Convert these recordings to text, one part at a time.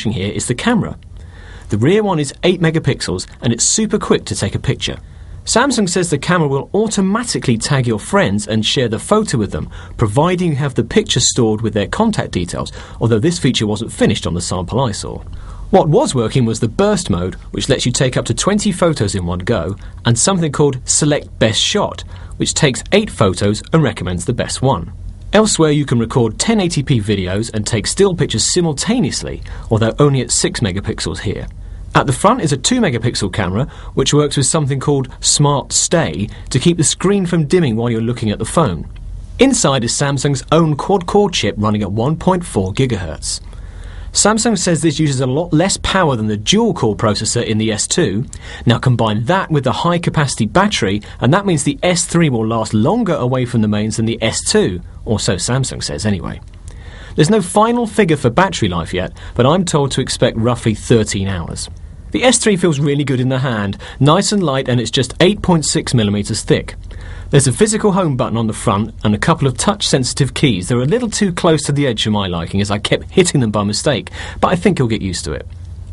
watching here is the camera. The rear one is 8 megapixels and it's super quick to take a picture. Samsung says the camera will automatically tag your friends and share the photo with them, providing you have the picture stored with their contact details, although this feature wasn't finished on the sample I saw. What was working was the burst mode, which lets you take up to 20 photos in one go, and something called Select Best Shot, which takes 8 photos and recommends the best one. Elsewhere you can record 1080p videos and take still pictures simultaneously, although only at 6 megapixels here. At the front is a 2 megapixel camera, which works with something called Smart Stay to keep the screen from dimming while you're looking at the phone. Inside is Samsung's own quad-core chip running at 1.4 GHz. Samsung says this uses a lot less power than the dual-core processor in the S2. Now combine that with the high-capacity battery, and that means the S3 will last longer away from the mains than the S2, or so Samsung says anyway. There's no final figure for battery life yet, but I'm told to expect roughly 13 hours. The S3 feels really good in the hand, nice and light, and it's just 8.6mm thick. There's a physical home button on the front and a couple of touch-sensitive keys. They're a little too close to the edge for my liking, as I kept hitting them by mistake, but I think you'll get used to it.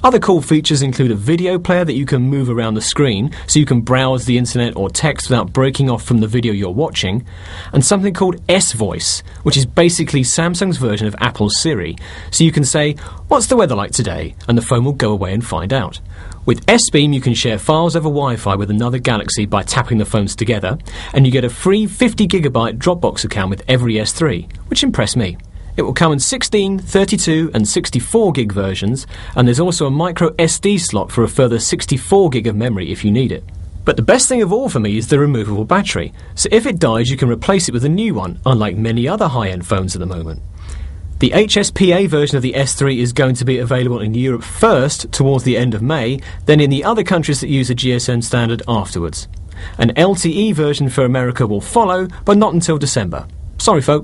Other cool features include a video player that you can move around the screen, so you can browse the internet or text without breaking off from the video you're watching, and something called S-Voice, which is basically Samsung's version of Apple's Siri, so you can say, "What's the weather like today?" and the phone will go away and find out. With S-Beam you can share files over Wi-Fi with another Galaxy by tapping the phones together, and you get a free 50GB Dropbox account with every S3, which impressed me. It will come in 16, 32 and 64GB versions, and there's also a micro SD slot for a further 64GB of memory if you need it. But the best thing of all for me is the removable battery, so if it dies you can replace it with a new one, unlike many other high-end phones at the moment. The HSPA version of the S3 is going to be available in Europe first towards the end of May, then in the other countries that use the GSM standard afterwards. An LTE version for America will follow, but not until December. Sorry folks.